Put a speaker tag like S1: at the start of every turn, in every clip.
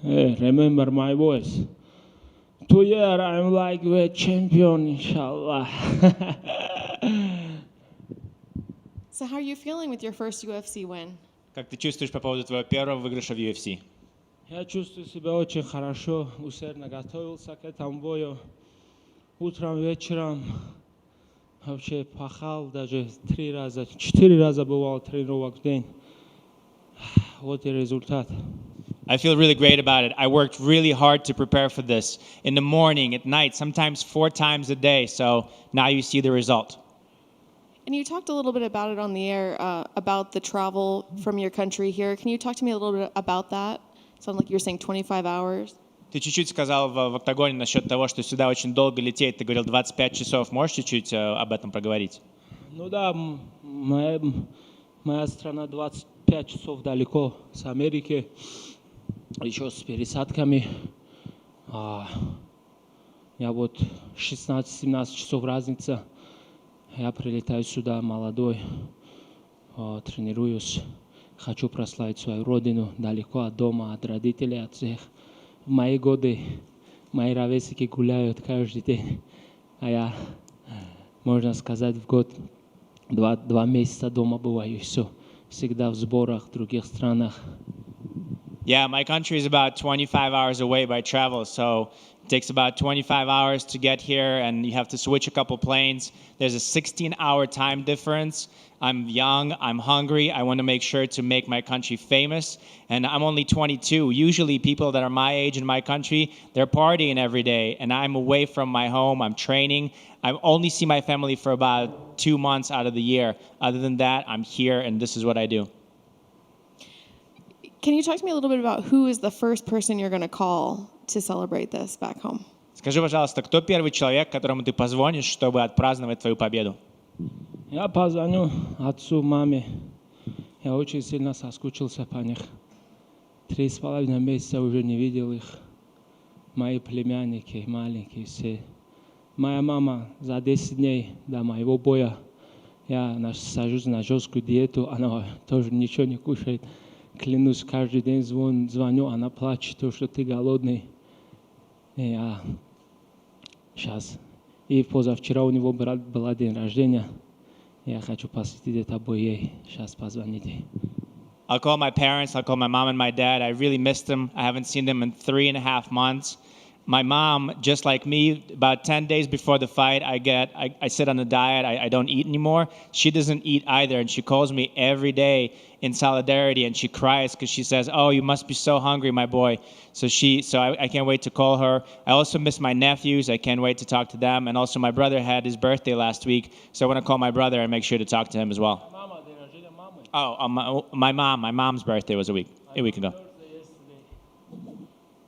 S1: Hey, remember my voice. 2 year I'm like a champion, inshallah.
S2: So how are you feeling with your first UFC win?
S3: Как ты чувствуешь по поводу твоего первого выигрыша в UFC?
S1: Я чувствую себя очень хорошо, усердно готовился к этому бою. Утром, вечером вообще пахал, даже 4 раза бывал тренировок в день. Вот и результат.
S3: I feel really great about it. I worked really hard to prepare for this. In the morning, at night, sometimes 4 times a day. So now you see the result.
S2: And you talked a little bit about it on the air, about the travel from your country here. Can you talk to me a little bit about that? Sounds like you were saying 25 hours.
S3: Ты чуть-чуть сказал в октагоне насчет того, что сюда очень долго лететь. Ты говорил 25 часов. Можешь чуть-чуть об этом проговорить?
S1: Ну да, моя страна 25 часов далеко с Америки, еще с пересадками. Я вот 16-17 часов разница. Я прилетаю сюда молодой, тренируюсь. Хочу прославить свою родину далеко от дома, от родителей, от всех. В мои годы мои ровесники гуляют каждый день, а я, можно сказать, в год 2 месяца дома бываю, и все. Всегда в сборах в других странах.
S3: Yeah, my country is about 25 hours away by travel, so it takes about 25 hours to get here, and you have to switch a couple planes. There's a 16-hour time difference. I'm young, I'm hungry, I want to make sure to make my country famous, and I'm only 22. Usually people that are my age in my country, they're partying every day, and I'm away from my home, I'm training. I only see my family for about 2 months out of the year. Other than that, I'm here, and this is what I do.
S2: Can you talk to me a little bit about who is the first person you're going to call to celebrate this back home?
S3: Скажи, пожалуйста, кто первый человек, которому ты позвонишь, чтобы отпраздновать твою победу?
S1: Я позвоню отцу, маме. Я очень сильно соскучился по них. 3,5 месяца уже не видел их. Мои племянники, маленькие все. Моя мама за 10 дней до моего боя, я сажусь на жесткую диету, она тоже ничего не кушает. Клянусь, каждый день звоню, она плачет, то, что ты голодный. И я сейчас. И позавчера у него был день рождения. Я хочу посвятить это бой ей. Сейчас позвоните.
S3: I'll call my parents, I'll call my mom and my dad. I really missed them. I haven't seen them in 3.5 months. My mom, just like me, about 10 days before the fight, I sit on a diet. I don't eat anymore. She doesn't eat either, and she calls me every day in solidarity, and she cries because she says, "Oh, you must be so hungry, my boy." So I can't wait to call her. I also miss my nephews. I can't wait to talk to them. And also my brother had his birthday last week, so I want to call my brother and make sure to talk to him as well. Oh, my mom's birthday was a week ago.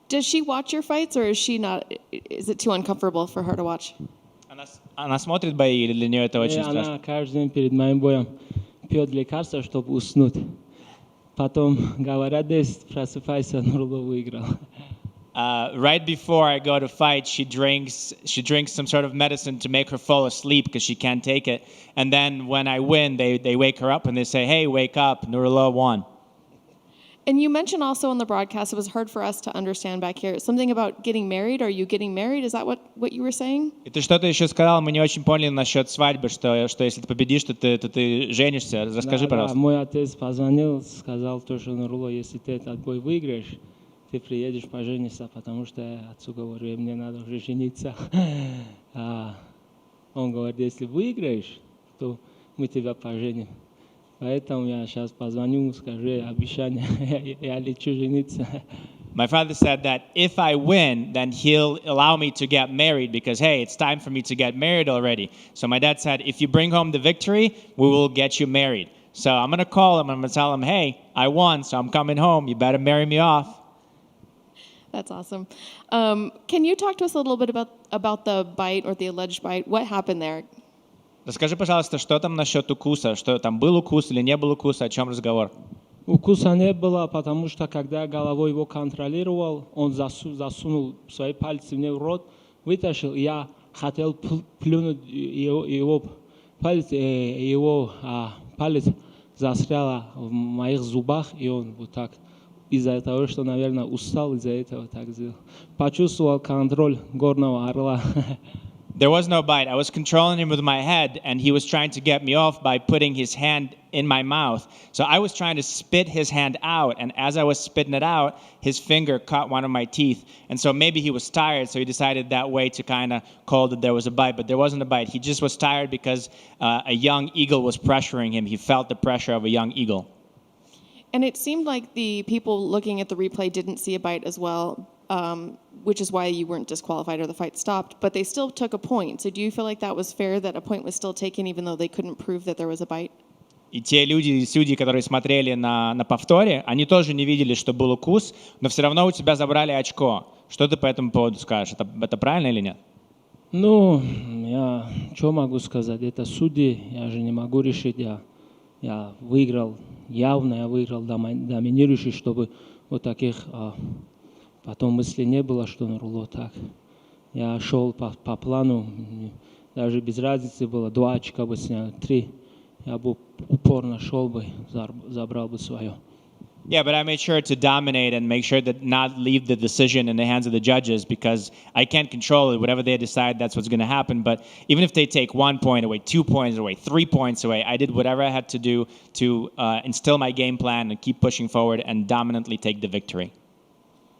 S2: Does she watch your fights, or is she not? Is it too uncomfortable for her to watch?
S3: Она смотрит бои, или для нее это очень страшно?
S1: Она каждый день перед моим боем пьет лекарства, чтобы уснуть. Потом говорят, просыпайся, Нурлло выиграл.
S3: Right before I go to fight, she drinks some sort of medicine to make her fall asleep because she can't take it. And then when I win, they wake her up and they say, "Hey, wake up, Nuрлло won."
S2: And you mentioned also on the broadcast, it was hard for us to understand back here, something about getting married. Are you getting married? Is that what you were saying?
S3: И ты что-то еще сказал, мы не очень поняли насчет свадьбы, что если ты победишь, то ты женишься. Расскажи, пожалуйста.
S1: Мой отец позвонил, сказал, что Нурлло, если ты этот бой выиграешь, ты приедешь пожениться, потому что я отцу говорю, мне надо уже жениться. Он говорит, если выиграешь, то мы тебя поженим. Поэтому я сейчас позвоню, скажу обещание, я лечу жениться.
S3: My father said that if I win, then he'll allow me to get married because, hey, it's time for me to get married already. So my dad said, if you bring home the victory, we will get you married. So I'm going to call him, I'm going to tell him, hey, I won, so I'm coming home. You better marry me off.
S2: That's awesome. Can you talk to us a little bit about the bite or the alleged bite? What happened there?
S3: Расскажи, пожалуйста, что там насчет укуса? Что там был укус или не был укус? О чем разговор?
S1: Укуса не было, потому что когда я головой его контролировал, он засунул свои пальцы мне в рот, вытащил, я хотел плюнуть его палец застрял в моих зубах, и он вот так из-за того, что, наверное, устал из-за этого так сделал. Почувствовал контроль горного орла.
S3: There was no bite. I was controlling him with my head, and he was trying to get me off by putting his hand in my mouth. So I was trying to spit his hand out, and as I was spitting it out, his finger caught one of my teeth. And so maybe he was tired, so he decided that way to kind of call that there was a bite, but there wasn't a bite. He just was tired because a young eagle was pressuring him. He felt the pressure of a young eagle.
S2: And it seemed like the people looking at the replay didn't see a bite as well, which is why you weren't disqualified or the fight stopped, but they still took a point. So do you feel like that was fair, that a point was still taken even though they couldn't prove that there was a bite?
S3: И те люди, судьи, которые смотрели на повторе, они тоже не видели, что был укус, но все равно у тебя забрали очко. Что ты по этому поводу скажешь? Это правильно или нет?
S1: Ну, я что могу сказать? Это судьи, я же не могу решить. Я выиграл, явно я выиграл доминирующий, чтобы вот таких потом мысли не было, что Нурлло так. Я шел по плану, даже без разницы было, 2 очка бы снял, 3. Я бы упорно шел бы, забрал бы свое.
S3: Yeah, but I made sure to dominate and make sure that not leave the decision in the hands of the judges because I can't control it. Whatever they decide, that's what's going to happen. But even if they take 1 point away, 2 points away, 3 points away, I did whatever I had to do to instill my game plan and keep pushing forward and dominantly take the victory.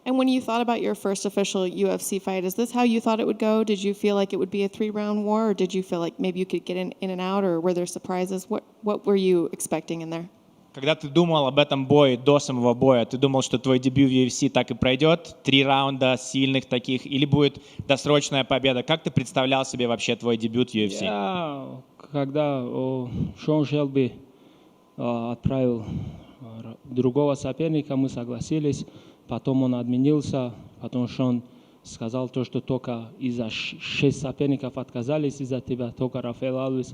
S2: And when you thought about your first official UFC fight, is this how you thought it would go? Did you feel like it would be a 3-round war, or did you feel like maybe you could get in and out, or were there surprises? What were you expecting in there?
S3: Когда ты думал об этом бое до самого боя, ты думал, что твой дебют в UFC так и пройдет, 3 раунда сильных таких, или будет досрочная победа? Как ты представлял себе вообще твой дебют в UFC?
S1: Когда Шон Шелби отправил другого соперника, мы согласились. Потом он отменился, потом Шон сказал то, что только из-за 6 соперников отказались из-за тебя, только Рафаэл Алиев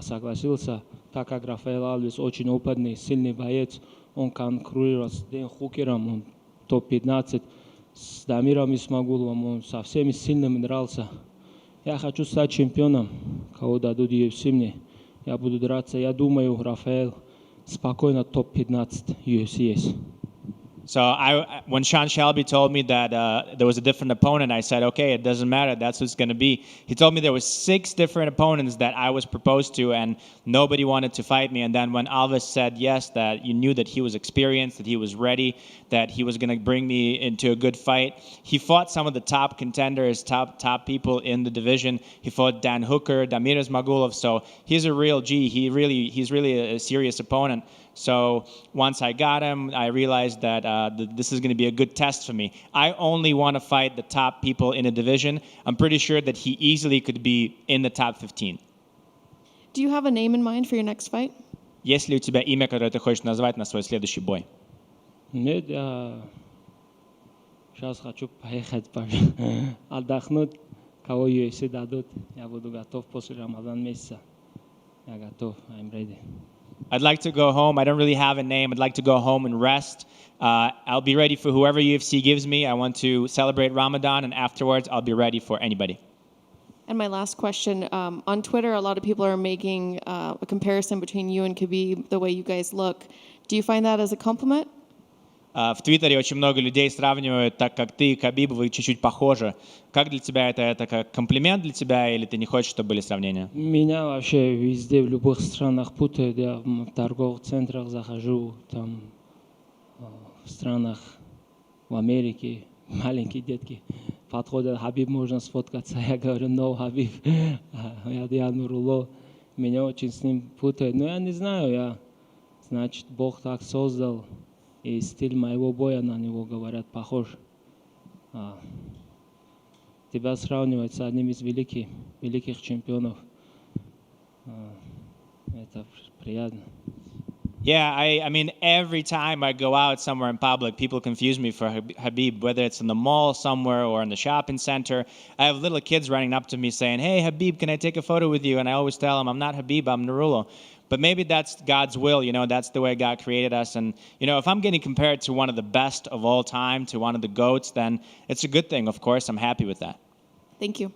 S1: согласился, так как Рафаэл Алиев очень опытный, сильный боец, он конкурирует с Дэн Хукером, он топ-15, с Дамиром Исмагуловым, он со всеми сильными дрался. Я хочу стать чемпионом, кого дадут UFC мне, я буду драться, я думаю, Рафаэл спокойно топ-15 UFC есть.
S3: So when Sean Shelby told me that there was a different opponent, I said, okay, it doesn't matter. That's what it's going to be. He told me there was 6 different opponents that I was proposed to, and nobody wanted to fight me. And then when Alves said yes, that you knew that he was experienced, that he was ready, that he was going to bring me into a good fight. He fought some of the top contenders, top people in the division. He fought Dan Hooker, Damir Ismagulov. So he's a real G. He's really a serious opponent. So once I got him, I realized that this is going to be a good test for me. I only want to fight the top people in a division. I'm pretty sure that he easily could be in the top 15.
S2: Do you have a name in mind for your next fight?
S3: Есть ли у тебя имя, которое ты хочешь назвать на свой следующий бой?
S1: Нет, я сейчас хочу поехать отдохнуть, кого UFC дадут. Я буду готов после Рамадан месяца. Я готов, I'm ready.
S3: I'd like to go home. I don't really have a name. I'd like to go home and rest. I'll be ready for whoever UFC gives me. I want to celebrate Ramadan, and afterwards, I'll be ready for anybody.
S2: And my last question, on Twitter, a lot of people are making a comparison between you and Khabib, the way you guys look. Do you find that as a compliment?
S3: В Твиттере очень много людей сравнивают, так как ты и Кhabib, вы чуть-чуть похожи. Как для тебя это как комплимент для тебя, или ты не хочешь, чтобы были сравнения?
S1: Меня вообще везде, в любых странах путают. Я в торговых центрах захожу, там в странах, в Америке, маленькие детки подходят, Хабиб, можно сфоткаться? Я говорю, no, Хабиб, я Нурлло. Меня очень с ним путают. Но я не знаю, значит, Бог так создал. И стиль моего боя на него, говорят, похож. Тебя сравнивать с одним из великих чемпионов. Это приятно.
S3: Yeah, I mean, every time I go out somewhere in public, people confuse me for Khabib, whether it's in the mall somewhere or in the shopping center. I have little kids running up to me saying, hey, Khabib, can I take a photo with you? And I always tell them, I'm not Khabib, I'm Nuрлло. But maybe that's God's will, that's the way God created us. And, if I'm getting compared to one of the best of all time, to one of the GOATs, then it's a good thing, of course. I'm happy with that.
S2: Thank you.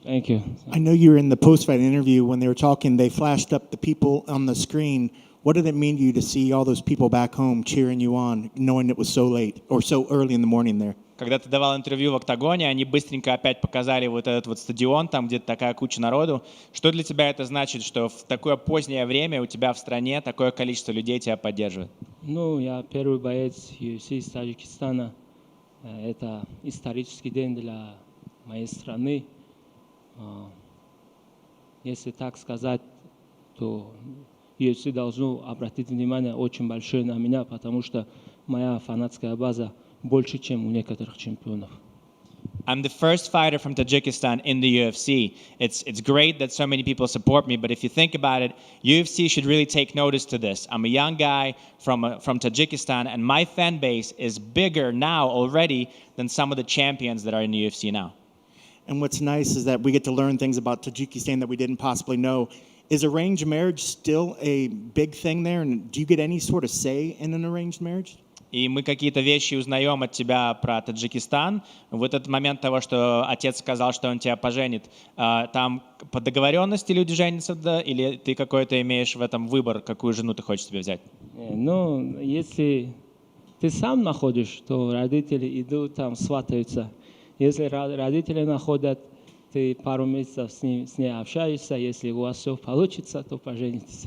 S1: Thank you.
S4: I know you were in the post-fight interview when they were talking. They flashed up the people on the screen. What did it mean to you to see all those people back home cheering you on, knowing it was so late or so early in the morning there?
S3: Когда ты давал интервью в «Октагоне», они быстренько опять показали вот этот вот стадион, там где-то такая куча народу. Что для тебя это значит, что в такое позднее время у тебя в стране такое количество людей тебя поддерживает?
S1: Ну, я первый боец UFC из Таджикистана. Это исторический день для моей страны. Если так сказать, то UFC должно обратить внимание очень большое на меня, потому что моя фанатская база больше, чем у некоторых чемпионов.
S3: I'm the first fighter from Tajikistan in the UFC. It's great that so many people support me, but if you think about it, UFC should really take notice to this. I'm a young guy from Tajikistan, and my fan base is bigger now already than some of the champions that are in the UFC now.
S4: And what's nice is that we get to learn things about Tajikistan that we didn't possibly know. Is arranged marriage still a big thing there? And do you get any sort of say in an arranged marriage?
S3: И мы какие-то вещи узнаем от тебя про Таджикистан. В этот момент того, что отец сказал, что он тебя поженит, там по договоренности люди женятся, да? Или ты какой-то имеешь в этом выбор, какую жену ты хочешь себе взять?
S1: Ну, если ты сам находишь, то родители идут там, сватаются. Если родители находят, ты пару месяцев с ней общаешься, если у вас все получится, то поженитесь.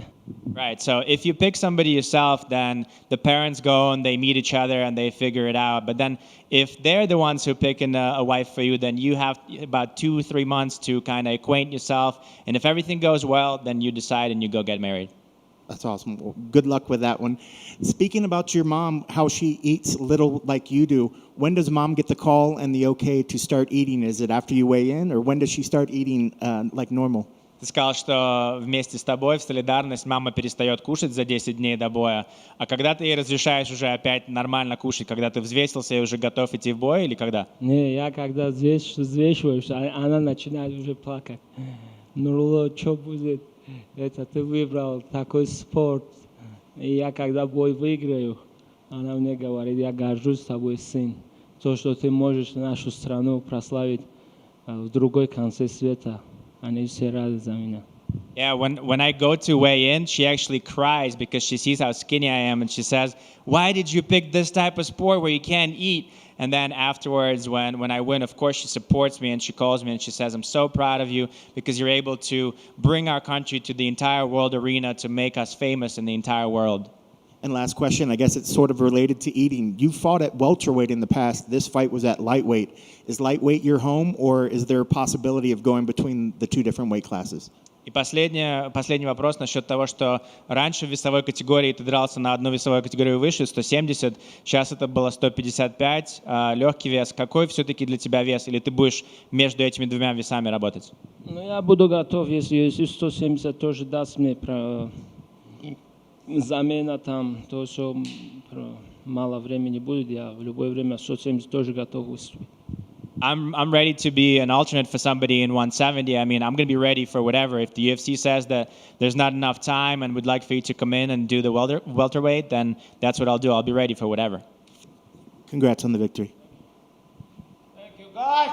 S3: Right. So if you pick somebody yourself, then the parents go and they meet each other and they figure it out. But then if they're the ones who pick a wife for you, then you have about 2-3 months to kind of acquaint yourself. And if everything goes well, then you decide and you go get married.
S4: That's awesome. Well, good luck with that one. Speaking about your mom, how she eats little like you do, when does mom get the call and the okay to start eating? Is it after you weigh in, or when does she start eating like normal?
S3: Ты сказал, что вместе с тобой в солидарность мама перестает кушать за 10 дней до боя. А когда ты ей разрешаешь уже опять нормально кушать, когда ты взвесился и уже готов идти в бой, или когда?
S1: Не, я когда взвешиваюсь, она начинает уже плакать. Нурлло, что будет? Это ты выбрал такой спорт. И я когда бой выиграю, она мне говорит, я горжусь тобой, сын. То, что ты можешь нашу страну прославить в другой конце света. Они все рады за меня.
S3: Yeah, when I go to weigh in, she actually cries because she sees how skinny I am, and she says, "Why did you pick this type of sport where you can't eat?" And then afterwards, when I win, of course, she supports me and she calls me and she says, "I'm so proud of you because you're able to bring our country to the entire world arena to make us famous in the entire world."
S4: And last question, I guess it's sort of related to eating. You fought at welterweight in the past. This fight was at lightweight. Is lightweight your home, or is there a possibility of going between the two different weight classes?
S3: И последний вопрос насчет того, что раньше в весовой категории ты дрался на одну весовую категорию выше, 170, сейчас это было 155, легкий вес. Какой все-таки для тебя вес? Или ты будешь между этими двумя весами работать?
S1: Ну, я буду готов, если 170 тоже даст мне замена там, то, что мало времени будет, я в любое время 170 тоже готов выступить.
S3: I'm ready to be an alternate for somebody in 170. I mean, I'm going to be ready for whatever. If the UFC says that there's not enough time and would like for you to come in and do the welterweight, then that's what I'll do. I'll be ready for whatever.
S4: Congrats on the victory.
S3: Thank you, guys.